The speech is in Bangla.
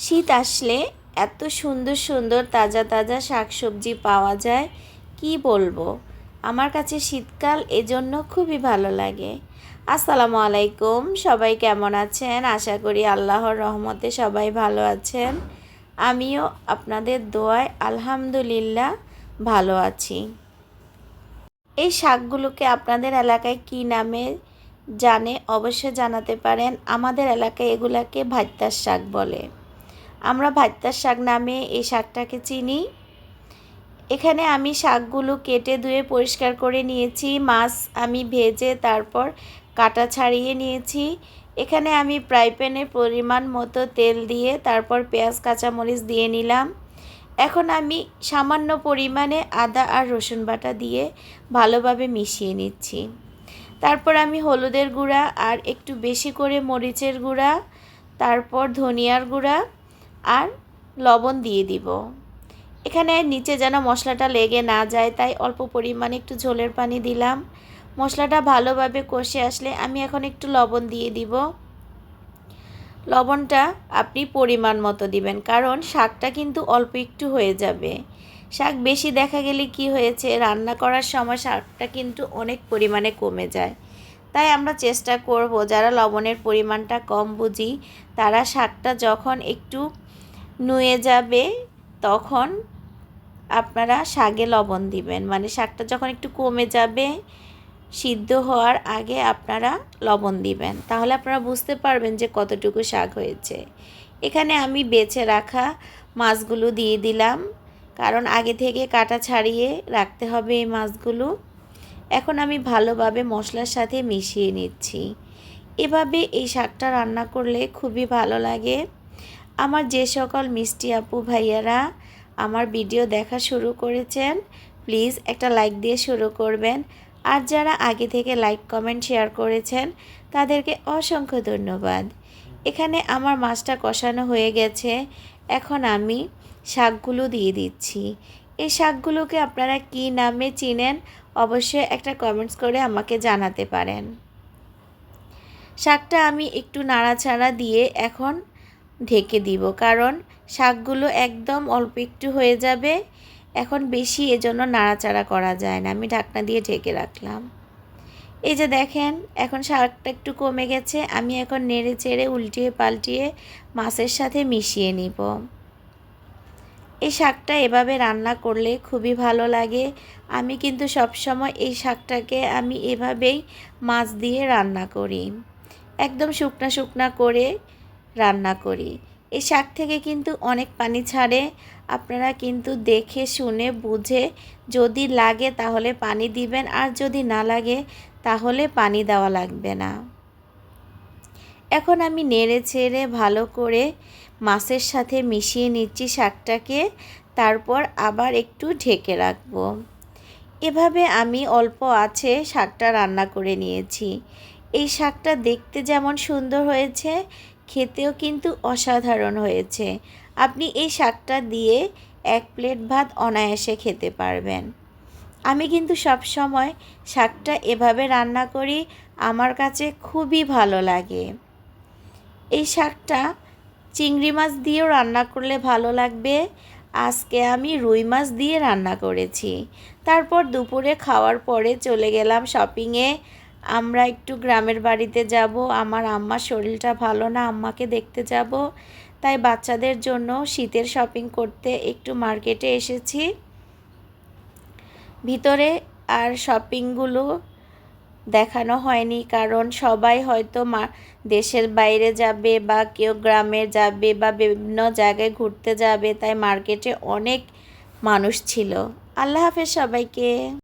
শীত আসলে এত সুন্দর সুন্দর তাজা তাজা শাকসবজি পাওয়া যায়, কি বলবো। আমার কাছে শীতকাল এজন্য খুবই ভালো লাগে। আসসালামু আলাইকুম, সবাই কেমন আছেন? আশা করি আল্লাহর রহমতে সবাই ভালো আছেন। আমিও আপনাদের দোয়ায় আলহামদুলিল্লাহ ভালো আছি। এই শাকগুলোকে আপনাদের এলাকায় কি নামে জানে অবশ্যই জানাতে পারেন। আমাদের এলাকায় এগুলাকে ভাইত্তার শাক বলে। আমরা ভাইত্তার শাক নামে এই শাকটাকে চিনি। এখানে আমি শাকগুলো কেটে ধুয়ে পরিষ্কার করে নিয়েছি। মাছ আমি ভেজে তারপর কাটা ছাড়িয়ে নিয়েছি। এখানে আমি ফ্রাই প্যানে পরিমাণ মতো তেল দিয়ে তারপর পেঁয়াজ কাঁচামরিচ দিয়ে নিলাম। এখন আমি সামান্য পরিমাণে আদা আর রসুন বাটা দিয়ে ভালোভাবে মিশিয়ে নিচ্ছি। তারপর আমি হলুদের গুঁড়া আর একটু বেশি করে মরিচের গুঁড়া, তারপর ধনিয়ার গুঁড়া আর লবণ দিয়ে দিব। এখানে নিচে যেন মশলাটা লেগে না যায় তাই অল্প পরিমাণে একটু ঝোলের পানি দিলাম। মশলাটা ভালোভাবে কষে আসলে আমি এখন একটু লবণ দিয়ে দিব। লবণটা আপনি পরিমাণ মতো দিবেন, কারণ শাকটা কিন্তু অল্প একটু হয়ে যাবে। শাক বেশি দেখা গেলে কি হয়েছে, রান্না করার সময় শাকটা কিন্তু অনেক পরিমাণে কমে যায়। তাই আমরা চেষ্টা করব যারা লবণের পরিমাণটা কম বুঝি তারা শাকটা যখন একটু নুয়ে যাবে তখন আপনারা শাকে লবণ দিবেন। মানে শাকটা যখন একটু কমে যাবে, সিদ্ধ হওয়ার আগে আপনারা লবণ দিবেন, তাহলে আপনারা বুঝতে পারবেন যে কতটুকু শাক হয়েছে। এখানে আমি বেছে রাখা মাছগুলো দিয়ে দিলাম, কারণ আগে থেকে কাটা ছাড়িয়ে রাখতে হবে এই মাছগুলো। এখন আমি ভালোভাবে মশলার সাথে মিশিয়ে নিচ্ছি। এভাবে এই শাকটা রান্না করলে খুবই ভালো লাগে। আমার যে সকল মিষ্টি আপু ভাইয়ারা আমার ভিডিও দেখা শুরু করেছেন, প্লিজ একটা লাইক দিয়ে শুরু করবেন। আর যারা আগে থেকে লাইক কমেন্ট শেয়ার করেছেন তাদেরকে অসংখ্য ধন্যবাদ। এখানে আমার মাছটা কষানো হয়ে গেছে। এখন আমি শাকগুলো দিয়ে দিচ্ছি। এই শাকগুলোকে আপনারা কি নামে চিনেন অবশ্যই একটা কমেন্টস করে আমাকে জানাতে পারেন। শাকটা আমি একটু নাড়াচাড়া দিয়ে এখন ঢেকে দিব, কারণ শাকগুলো একদম অল্প একটু হয়ে যাবে। এখন বেশি এজন্য নাড়াচাড়া করা যায় না, আমি ঢাকনা দিয়ে ঢেকে রাখলাম। এই যে দেখেন এখন শাকটা একটু কমে গেছে। আমি এখন নেড়ে চেড়ে উল্টিয়ে পাল্টিয়ে মাছের সাথে মিশিয়ে নিব। এই শাকটা এভাবে রান্না করলে খুবই ভালো লাগে। আমি কিন্তু সবসময় এই শাকটাকে আমি এভাবেই মাছ দিয়ে রান্না করি, একদম শুকনা শুকনা করে রান্না করি। এই শাক থেকে কিন্তু অনেক পানি ছাড়ে। আপনারা কিন্তু দেখে শুনে বুঝে যদি লাগে তাহলে পানি দিবেন, আর যদি না লাগে তাহলে পানি দেওয়া লাগবে না। এখন আমি নেড়ে চেড়ে ভালো করে মাছের সাথে মিশিয়ে নিচ্ছি শাকটাকে, তারপর আবার একটু ঢেকে রাখবো। এভাবে আমি অল্প আছে শাকটা রান্না করে নিয়েছি। এই শাকটা দেখতে যেমন সুন্দর হয়েছে, খেতেও কিন্তু অসাধারণ হয়েছে। আপনি এই শাকটা দিয়ে এক প্লেট ভাত অনায়াসে খেতে পারবেন। আমি কিন্তু সব সময় শাকটা এভাবে রান্না করি, আমার কাছে খুবই ভালো লাগে। এই শাকটা চিংড়ি মাছ দিয়েও রান্না করলে ভালো লাগবে। আজকে আমি রুই মাছ দিয়ে রান্না করেছি। তারপর দুপুরে খাওয়ার পরে চলে গেলাম শপিংয়ে। আমরা একটু গ্রামের বাড়িতে যাব। আমার আম্মার শরীরটা ভালো না, আম্মাকে দেখতে যাব। তাই বাচ্চাদের জন্য শীতের শপিং করতে একটু মার্কেটে এসেছি। ভিতরে আর শপিংগুলো দেখানো হয়নি, কারণ সবাই হয়তো দেশের বাইরে যাবে বা কেউ গ্রামে যাবে বা বিভিন্ন জায়গায় ঘুরতে যাবে, তাই মার্কেটে অনেক মানুষ ছিল। আল্লাহ হাফেজ সবাইকে।